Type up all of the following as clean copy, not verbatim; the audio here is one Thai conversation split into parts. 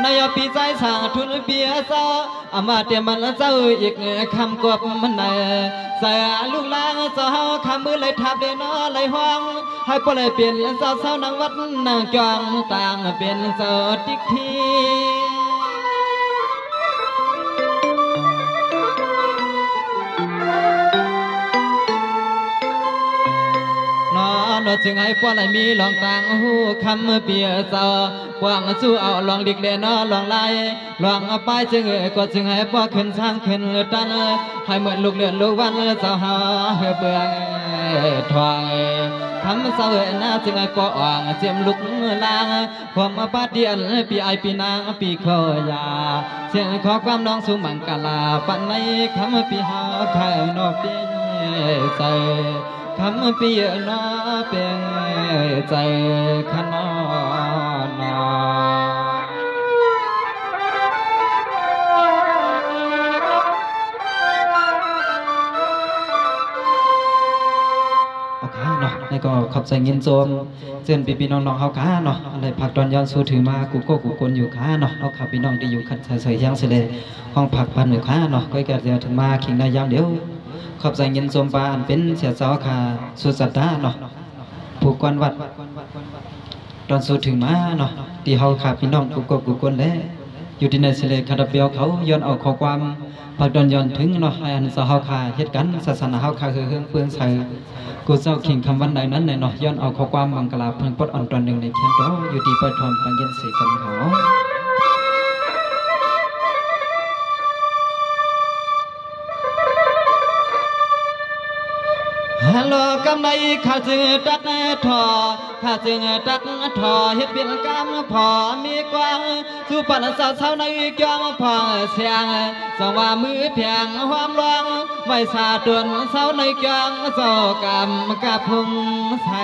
ในปีใจสางทุนเปียเศร้าอามาเตมันเจ้าอีกคำกบมันไหนใส่ลูกลางเจ้าคำมือเลยทับเดนอเลยห้องให้ปเลยเปลี่ยนเจ้าเศร้านางวัดนางจองต่างเป็นเจ้าติ๊กทีนอจึงให้ป้อไหลมีลองต่างหูคำเปียเจ้ากวางสู้เอาลองดิกเดนอลองไล่ลองเอาไปจึงก็จึงให้ป้อขึ้นทางขึ้นตันให้เหมือนลูกเลือดลูกวันเจ้าหาเบื่อทองคำเศร้าหน้าจึงให้ป้ออ่างเจียมลุกลางความมาปาเดียนปีไอปีนางปีขอยาเสียงขอความน้องสูงบังกาลาปันในคำปีหาข้านอกเปียใจคำปีนอเปียใจขนอนเนาะนี่ก็ขอบใจยินโจมเตือนพี่น้องๆเฮาค้าเนาะอะไรผักตอนย้อนสู้ถือมากูโก้กูกลอยู่ค้าเนาะเอาขับพี่น้องที่อยู่คัดใส่ยังเสลห้องผักปันอยู่ค้าเนาะก็แก่จะถึงมาขิงได้ยามเดียวขอบใจยินโจมปาอันเป็นเสียเจ้าค่ะสุดสัตตาเนาะผู้กวนวัดตอนสู้ถึงมาเนาะที่เฮาขับพี่น้องกูโก้กูกลแล้วอยู่ที่ในเสลคาราเปียวเขาย้อนเอาข้อความผักตอนย้อนถึงเนาะอันสเฮาค่ะเฮ็ดกันศาสนาเฮาค่ะคือเรื่องเฟืองใส่กูเจ้าขิงคำวันใดนั้นเนาะย้อนเอาข้อความบังกลาเพิ่งปดอ่อนตอนหนึ่งในแคมป์โตอยู่ที่เปิดทอมปังเย็นสีกันเขาฮัลโหลกำไนข้าจึงตักทอข้าจึงตักทอเฮ็ดเป็นกำพอมีกว้างสู่ปันสาวเช้าในกองพอเสียงสว่ามือเพียงความร้องไว้สาตวนเช้าในกองโซกำกับพุงใส่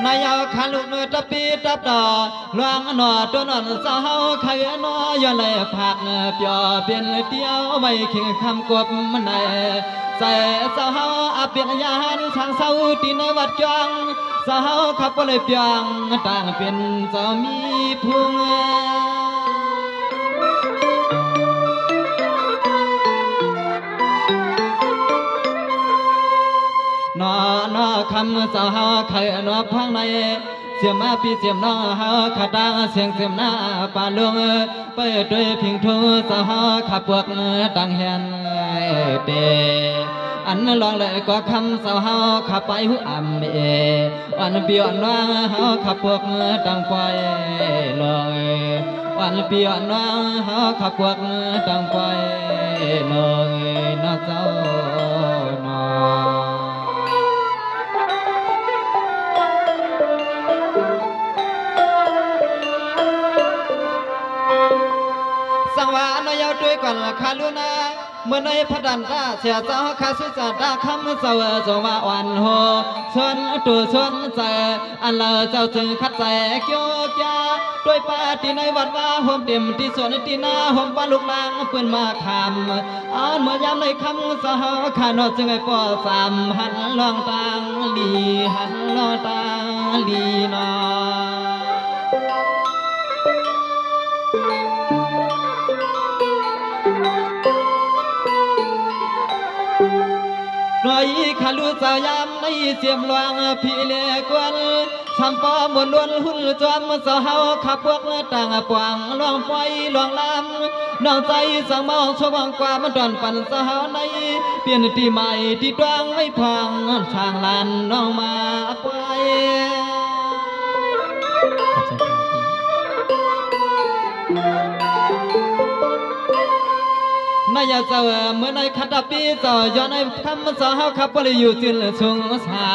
นายเอาขาลุกเนื้อตะปีตับดอลวงหนอตัวนอนเศร้าไข่นอยอนเลยผักเปียเป็นเดียวไม่เข่งคำกบมันไหนใส่เศร้าอาเปียนยานทางเศร้าตีในวัดจังเศร้าขับก็เลยเปียงต่างเป็นเจ้ามีพุงนอคำเจ้าไข่นอพังในเสียมาปีเสียมน้องเฮาขาดางเสียงเสียมหน้าป่าลงไปด้วยพิงทูเจ้าขับพวกดังเฮียนเตอันลองเลยก็คำเจ้าขับไปหัวอ่ำอันเปียนน้องเฮาขับพวกดังไปเลยอันเปียนน้องเฮาขับพวกดังไปเลยนะเจ้าน้อสังวานอยาวด้วยกันคาลุนาเมื่อในพดันตาเสียเจ้าข้าสุจตาคำเสวจงว่าอ่อนโหชวนตัวชวนใจอันเลอเจ้าจึงคัดใจเกี่ยวจ้าด้วยปาที่ในวัดว่าโฮมเต็มที่ส่วนที่นาโฮมปาลูกลางปืนมาคำอ่านเมื่อยามในคำสหข้านอจึงให้ป่อสามหันลองตางลีหันลองตางลีนอน้อยขาลูสาวยามในเสียมลวงพี่เลี้ยกวนทำปอมวนล้วนหุ่นจอมสาวเฮาขับพวกต่างปวงลองไฟลองลำน้องใจสังมองชวงกว่ามันดอนปั่นสาวในเปลี่ยนที่ใหม่ที่ดวงไม่พังทางลานน้องมาไปนายเจ้าเมื่อในขัดปีเจ้าย้อนในคำสาวขับไปอยู่ที่สูงสา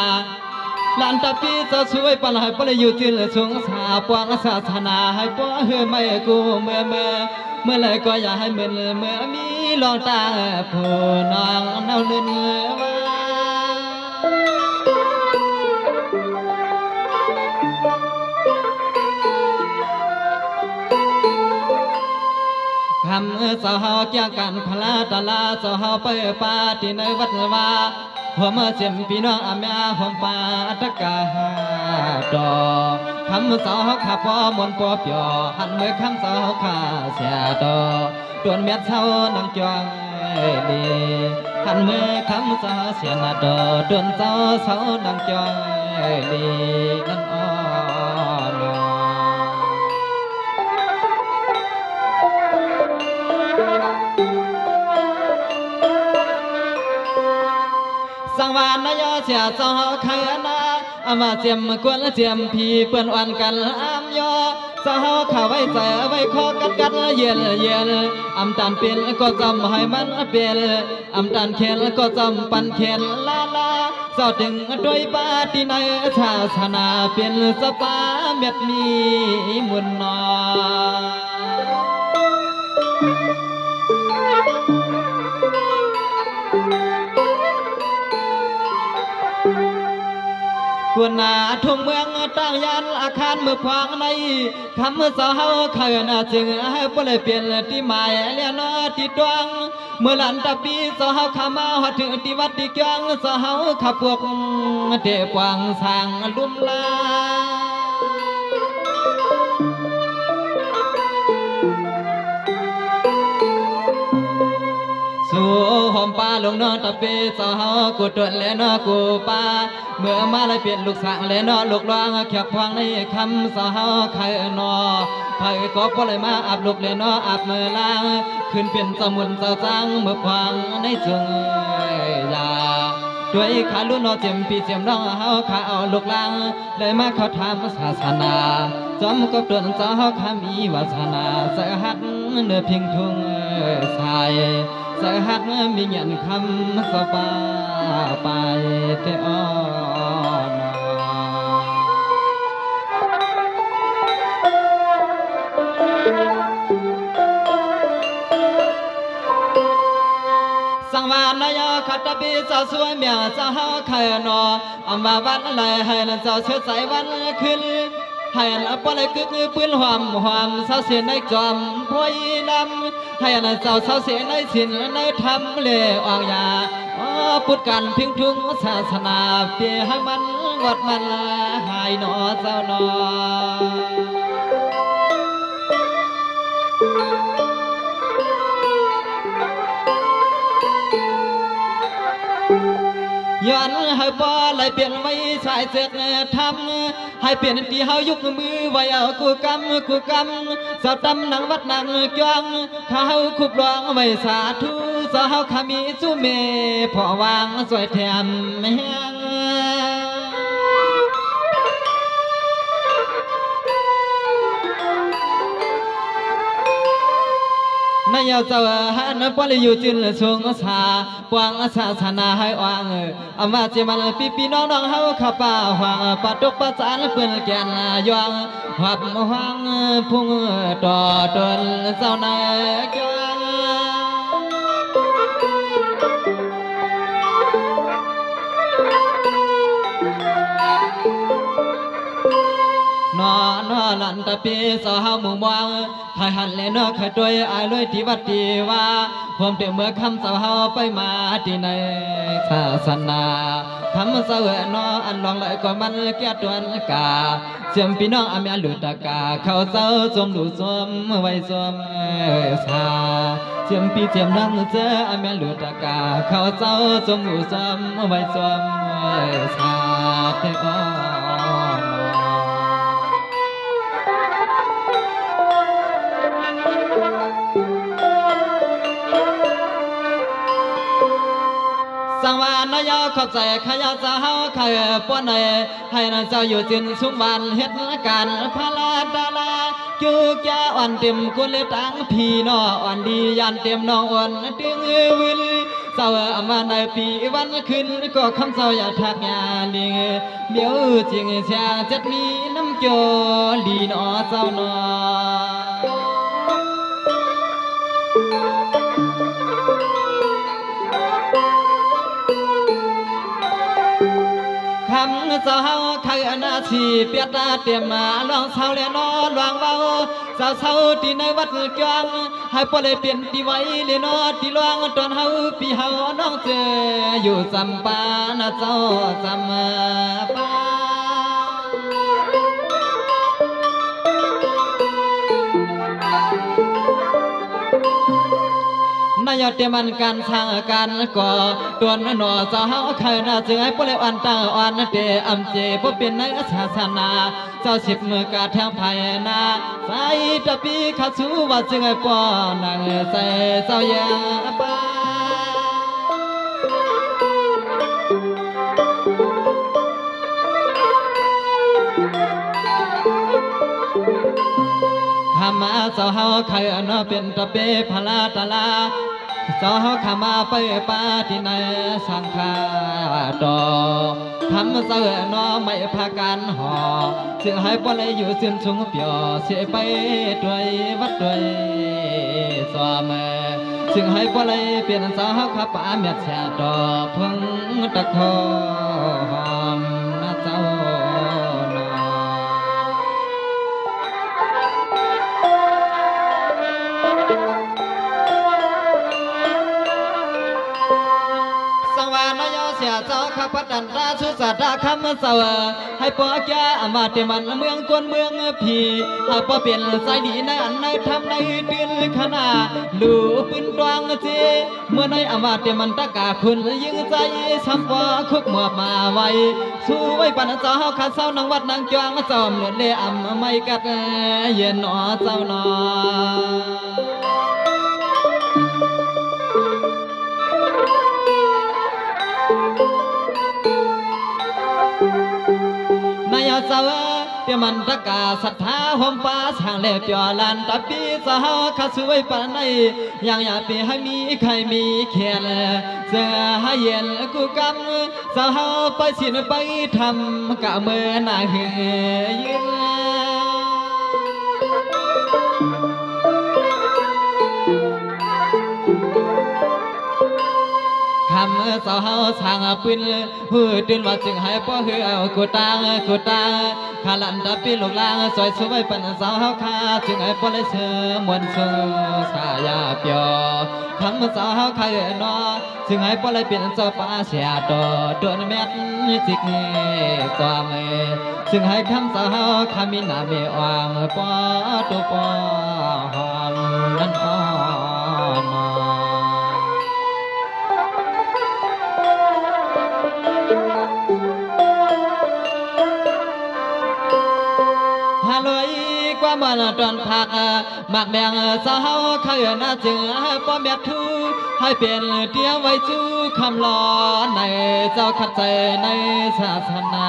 ลานตะปีเจ้าช่วยปัญหาไปอยู่ที่สูงสาปวงศาสนาให้ป้อเฮือไม่กูเมื่อไรก็อย่าให้เมื่อมีลองตาผู้น้องเน่าเลื่อนว่าข คำสาวเกี่ยกันพลาตลาสาวไปปาที่ในวัดวาหัวเมื่อเสียมพี่น้องอาเมียหัวปาตะกาดอกคำสาวข้าพ่อมนปอเปียหันเมื่อคำสาวข้าเสียดอกดวนเม็ดเศร้านังจวงดีหันเมื่อคำสาวเสียนาดอกดวนเศร้าเศร้านังจวงดีนั่นอ่อนสังวานนายเสียสาวขยนาอามาเจียมกวนเจียมพี่เปื่อนอ่อนกันอามยอสาวข้าไว้ใส่ไว้คอกัดเย็นอำตานเป็นก็จำให้มันเป็นอำตานเข็นก็จำปันเข็นลาสาวถึงโดยปาติในชาสนาเป็นสปาเม็ดมีมุนนอกวนนาทุ่งเมืองตั้งยันอาคารเมื่อพวางในคำสาวขยนาจึงให้เปลี่ยนเปลี่ยนที่หมายเลียนที่ดวงเมื่อหลันตะปีสาวขามาหัดถึงที่วัดที่กลางสาวขับพวกเดปวางสางลุ่มลาสู่หอมปลาลงนอนตะเปสาวกูตวนและนอกูปลาเมื่อมาเลยเปลี่ยนลูกสางและนอลูกลวงแขกพวงในคำสาวไข่นอไผ่ก็พอเลยมาอาบลูกและนออาบเมื่อล้างขึ้นเป็นสมุนสาวจางเมื่อพวงในจึงยาด้วยขาลุ่นนอเจียมปีเจียมน้องเฮาขาเอาลูกลางเลยมาเขาทำศาสนาจอมกับตวนสาวขามีวาสนาเสหักเนื้อพิงทุ่งสายเสหักมีเงินคำสบาไปเตออนสังวานนายขัดตะบีสาวสวยเมียสาวขายนออำมาวันไหลให้สาวเชื่อใจวันขึ้นให้ละปลายกึกปืนหอมสาวเสียในจอมพอยนำให้ละสาวเสียในสินในธรรมเล่ออกยาพุทธกันพิงทุงศาสนาเปียให้มันวัดมันหายหนอเจ้าหนอย้อนให้ป้อเลยเปลี่ยนไว้สายเสกทำให้เปลี่ยนที่เฮายุกมือไว้เอากูกำสาวตำนังวัดนังจวงข้าเฮาคุบลวงไว้สาธุสาวขามีสุเมพอวางสวยแถมแห้งนายเจ้าหันปลิอยู่จินสงสาปวงศาสนาให้อ่างอามาเจมันปีน้องเฮาข้าป่าหวังปัดตกปัดสารเปื้อนแก่นยองหับหวังพุ่งต่อตนเจ้านายจงนอนหลันตะปีสาวหมู่มองขายหันเลนขายด้วยอายเลยที่วัดที่ว่าผมเตเมื่อคำสาวไปมาที่ในศาสนาคำสาวเนออันลองเลยก็มันเกียรติวนกาเสียมพี่น้องอาเมียหลุดตะกาเขาเจ้าสมดูสมไว้สมสาเสียมพี่เสียมน้องเจออาเมียหลุดตะกาเขาเจ้าสมดูสมไว้สมสาเทอสังวานนายเข้าใจขยะสาวขายป้อนให้นายเจ้าอยู่จินสุวรรณเหตุการณ์พลาดาลาจูแก่อ่อนเต็มกุลตังพี่น้ออ่อนดียันเต็มน้องอ่อนดึงวิลสาวมาในปีวันขึ้นก็คำสาวอยากทักงานดิงเดี๋ยวจริงเสียจัดมีน้ำโจลีน้อเจ้าน้อคำ เจ้าเฮาใครอนาสีเปียตาเตรียมมาลองเศร้าและนอนวางเบาเศร้าที่ในวัดกลางให้ปเลยเปลี่ยนที่ไว้เลยนอที่ลวงตอนเฮาพี่เฮาน้องเจออยู่จำปานะเจ้าจำปานายเตมันการทางการก่อตัวหนอเจ้าเฮาใครน่าจึงให้ปเลยอันตาอ่อนเตอำเจบ่เป็นในศาสนาเจ้าสิบมือกาแทงภายนาใส่ตะปีข้าสู้ว่าจึงให้ป้อนางใส่เจ้าอย่าบ้าข้ามาเจ้าเฮาใครน่าเป็นตะเปพลาตะลาเจ้าข้ามาไปปาที่ในสังฆาดอทำเสือนอไม่พากันหอเสียให้ปเลยอยู่เส้นสูงเปียวเสียไปด้วยวัดด้วยสวามเสียให้ปเลยเปลี่ยนสาวข้าป่าเมียดแช่ดอพึ่งตะคอหอมนะเจ้าเสียเจ้าข้าพัดันราชุสัตย์คำเสวให้ปอแก่อมาเตมันเมืองกวนเมืองผีให้ปอเปลี่ยนสายดีในอันในทำในตื่นขณะลูปืนตวงเจเมื่อในอมาเตมันตะกาคุณยิงใจสัมปอคุกหมอบมาไว้สู้ไว้ปันเจ้าข้าเศร้านางวัดนางจวงจอมเลือดเลี้ยมไม่กัดเย็นหนอเจ้าหนอนายเจ้าเตมันตะกาศรัทธาหอมป้าสร้างเล็บยอลันตะปีสาวข้าสวยปานในยังอย่าไปให้มีใครมีเขียนเสือให้เย็นกูกำสาวไปสินไปทำกะเมื่อนาเฮยืนคำสาวสร้างปืนหูตื่นว่าจึงให้พ่อเหือกูตางขาลันตะปีลูกลางสวยสวยปันสาวข้าจึงให้พ่อเลยเชื่อมวนสูสายาเปียวคำสาวข้าเนอจึงให้พ่อเลยเปลี่ยนเจ้าป้าเสียดอโดนแม่จิกจอมจึงให้คำสาวข้ามีหน้าเมียวางปอตัวปอหอมนั่นอ่อนฮัลโหลกว่ามันตอนพักหมักแดงสาวข้าน่าจึงป้อมแบดทูให้เปลี่ยนเดียวไว้จู้คำล้อในเจ้าขัดใจในศาสนา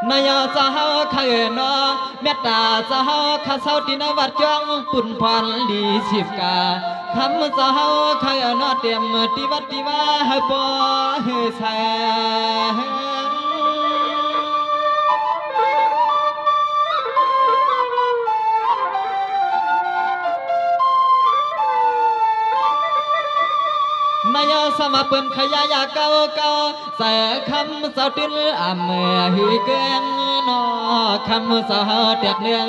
นายเจ้าข้าเนอเมตตาเจ้าข้าเศร้าที่ในวัดจ้องปุ่นพันดีสิบกาคำเจ้าข้าเนอเตรียมที่วัดที่ว่าให้ปอให้แสนายสมาเปินขยายาเก่าใส่คำเจ้าติลอ่ำหือเกงนอคำเจ้าเตียกเนื้อ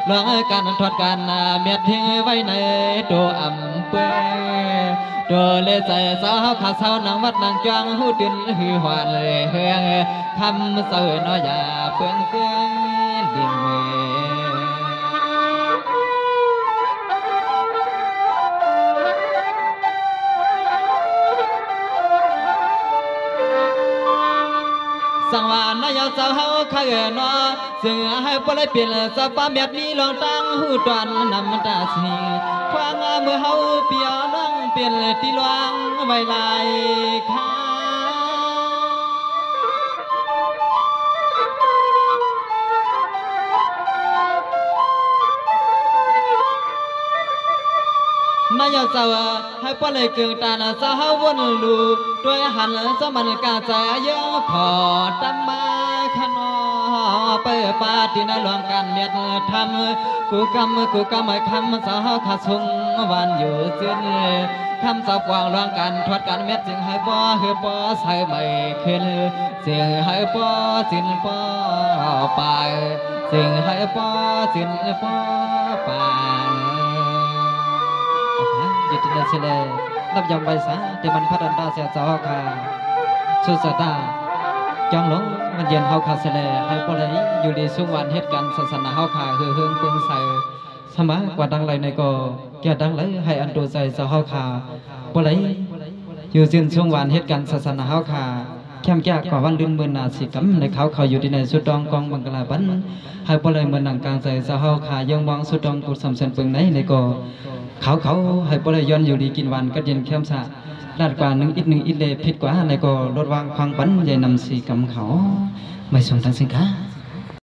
ลองการทอดการเมียทิ้งไว้ในตัวอ่ำเปื่อยตัวเลยใส่สาวขาสาวนางวัดนางจวงหูติลหือหวานเลยเฮืองคำเจ้าน้อยอย่าเปื่อยเกงดิ่งสังวานนายเจ้าเฮาข้าเนอซึ่งให้ปเลยเปลี่ยนสภาพแบบนี้ลองตั้งหูตอนนำตาสีฟังเมื่อเฮาเปียน้องเปลี่ยนที่ลวงไว้ลายข้านายเจ้าให้ปเลยเกิงตาหน้าเจ้าเฮาวนลูด้วยหันสมันกาใจเยอะพอตำมาขนอ เปิดปาตินาหลวงกันเมียดทำกูกำไอ้คำสาวขาสุงวันอยู่สิ้นคำสาวกวางหลวงกันทวดกันเมียดจึงให้บ่เฮือบ่ใส่ไม่ขึ้นเสียงให้บ่สิ้นบ่ไปเสียงให้บ่สิ้นบ่ไปจิตนาเชลนับยำใบสาเดมันพัดอันดาเสียจอค่ะสุสตาจองหลงมันเย็นเฮาคาเสลให้ปเลยอยู่ดีสุวรรณเหตุการณ์ศาสนาเฮาขาคือเฮืองเปิงใส่สมากว่าดังไรในก็แก่ดังไรให้อันดูใจเจ้าเฮาขาปเลยอยู่จึงสุวรรณเหตุการณ์ศาสนาเฮาขาเข้มแก่กว่าวันลืนมื่นนาสิกำในเขาอยู่ที่ในสุดดองกองบังกลาบันให้ปเลยเมื่อนังกลางใจเจ้าเฮาขายังมองสุดดองกุศลเสนเปิงไหนในก็เขาให้ปเลยย้อนอยู่ดีกินวันก็เย็นเข้มสะลาดกว่าหนึ่งอิดเลยผิดกว่าในก็ลดวางควางปันใหญ่นำสีกำเขาไม่ส่งทางสินค้า